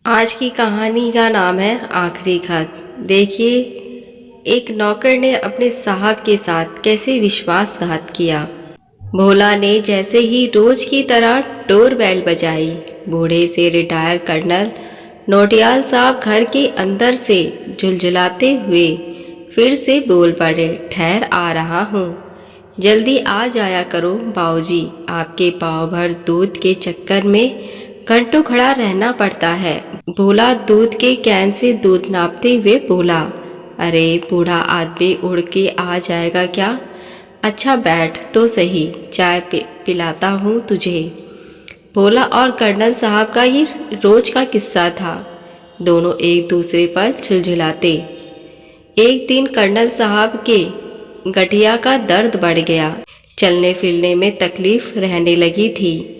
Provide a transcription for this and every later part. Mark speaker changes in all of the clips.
Speaker 1: आज की कहानी का नाम है आखिरी खत। देखिए, एक नौकर ने अपने साहब के साथ कैसे विश्वासघात किया। भोला ने जैसे ही रोज की तरह डोरबेल बजाई, बूढ़े से रिटायर कर्नल नोटियाल साहब घर के अंदर से झुलझुलाते हुए फिर से बोल पड़े, ठहर आ रहा हूँ, जल्दी आ जाया करो बाऊजी, आपके पाव भर दूध के चक्कर में घंटों खड़ा रहना पड़ता है। भोला दूध के कैन से दूध नापते हुए बोला, अरे बूढ़ा आदमी उड़ के आ जाएगा क्या? अच्छा बैठ तो सही, चाय पिलाता हूँ तुझे। भोला और कर्नल साहब का ये रोज का किस्सा था। दोनों एक दूसरे पर झुलझुलाते। एक दिन कर्नल साहब के गठिया का दर्द बढ़ गया, चलने फिरने में तकलीफ रहने लगी थी।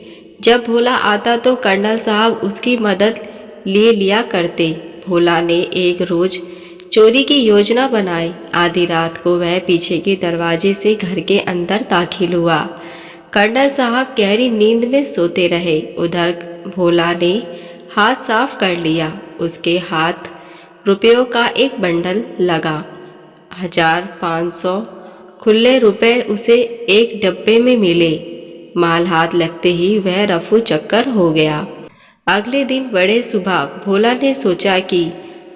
Speaker 1: जब भोला आता तो कर्नल साहब उसकी मदद ले लिया करते। भोला ने एक रोज चोरी की योजना बनाई। आधी रात को वह पीछे के दरवाजे से घर के अंदर दाखिल हुआ। कर्नल साहब गहरी नींद में सोते रहे। उधर भोला ने हाथ साफ कर लिया। उसके हाथ रुपयों का एक बंडल लगा। 1500 खुले रुपए उसे एक डब्बे में मिले। माल हाथ लगते ही वह रफू चक्कर हो गया। अगले दिन बड़े सुबह भोला ने सोचा कि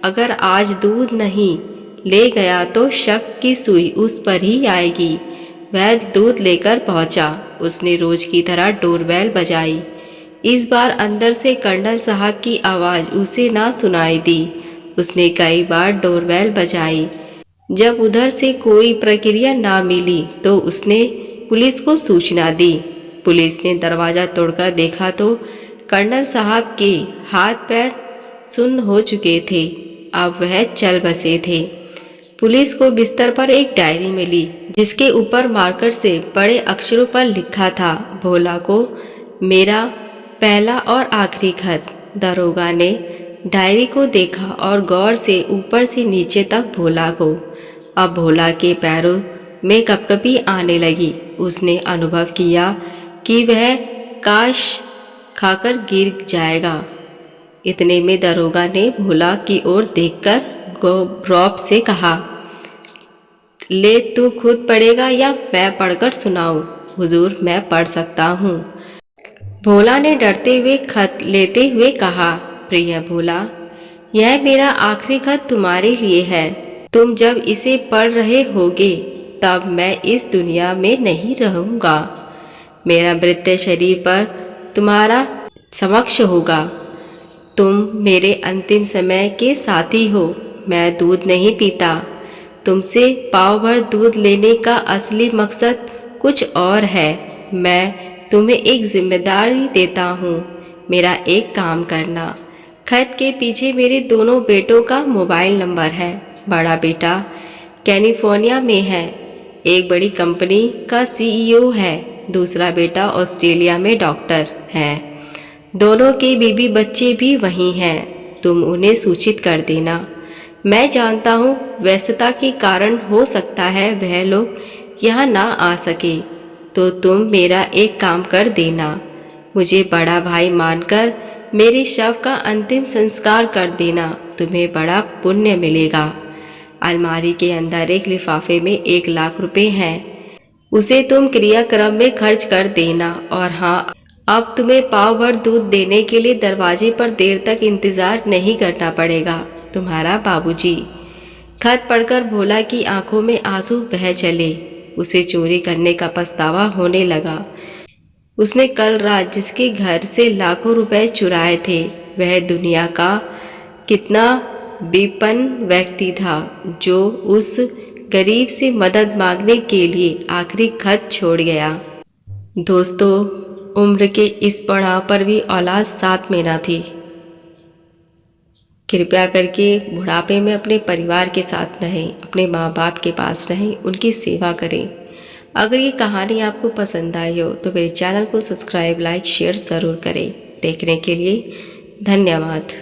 Speaker 1: अगर आज दूध नहीं ले गया तो शक की सुई उस पर ही आएगी। वह दूध लेकर पहुंचा। उसने रोज की तरह डोरबेल बजाई। इस बार अंदर से कर्नल साहब की आवाज़ उसे ना सुनाई दी। उसने कई बार डोरबेल बजाई। जब उधर से कोई प्रक्रिया ना मिली तो उसने पुलिस को सूचना दी। पुलिस ने दरवाज़ा तोड़कर देखा तो कर्नल साहब के हाथ पैर सुन्न हो चुके थे। अब वह चल बसे थे। पुलिस को बिस्तर पर एक डायरी मिली जिसके ऊपर मार्कर से बड़े अक्षरों पर लिखा था, भोला को मेरा पहला और आखिरी खत। दरोगा ने डायरी को देखा और गौर से ऊपर से नीचे तक भोला को। अब भोला के पैरों में कपकपी आने लगी। उसने अनुभव किया कि वह काश खाकर गिर जाएगा। इतने में दरोगा ने भोला की ओर देखकर रौब से कहा, ले तू खुद पढ़ेगा या मैं पढ़कर सुनाऊं? हुजूर मैं पढ़ सकता हूँ। भोला ने डरते हुए खत लेते हुए कहा, प्रिय भोला, यह मेरा आखिरी खत तुम्हारे लिए है। तुम जब इसे पढ़ रहे होगे तब मैं इस दुनिया में नहीं रहूँगा। मेरा मृत शरीर पर तुम्हारा समक्ष होगा। तुम मेरे अंतिम समय के साथी हो। मैं दूध नहीं पीता। तुमसे पाव भर दूध लेने का असली मकसद कुछ और है। मैं तुम्हें एक जिम्मेदारी देता हूँ। मेरा एक काम करना। खत के पीछे मेरे दोनों बेटों का मोबाइल नंबर है। बड़ा बेटा कैलिफोर्निया में है, एक बड़ी कंपनी का CEO है। दूसरा बेटा ऑस्ट्रेलिया में डॉक्टर है। दोनों के बीबी बच्चे भी वहीं हैं। तुम उन्हें सूचित कर देना। मैं जानता हूँ व्यस्तता के कारण हो सकता है वह लोग यहाँ ना आ सके, तो तुम मेरा एक काम कर देना। मुझे बड़ा भाई मानकर मेरे शव का अंतिम संस्कार कर देना। तुम्हें बड़ा पुण्य मिलेगा। अलमारी के अंदर एक लिफाफे में 1 लाख रुपए हैं। उसे तुम क्रियाक्रम में खर्च कर देना। और हाँ, अब तुम्हें पाव भर दूध देने के लिए दरवाजे पर देर तक इंतजार नहीं करना पड़ेगा। तुम्हारा बाबूजी। खत पढ़कर भोला की आंखों में आंसू बह चले। उसे चोरी करने का पछतावा होने लगा। उसने कल रात जिसके घर से लाखों रुपए चुराए थे, वह दुनिया का कितना विपन्न व्यक्ति था जो उस गरीब से मदद मांगने के लिए आखिरी खत छोड़ गया। दोस्तों, उम्र के इस पड़ाव पर भी औलाद साथ में न थी। कृपया करके बुढ़ापे में अपने परिवार के साथ रहें, अपने माँ बाप के पास रहें, उनकी सेवा करें। अगर ये कहानी आपको पसंद आई हो तो मेरे चैनल को सब्सक्राइब, लाइक, शेयर ज़रूर करें। देखने के लिए धन्यवाद।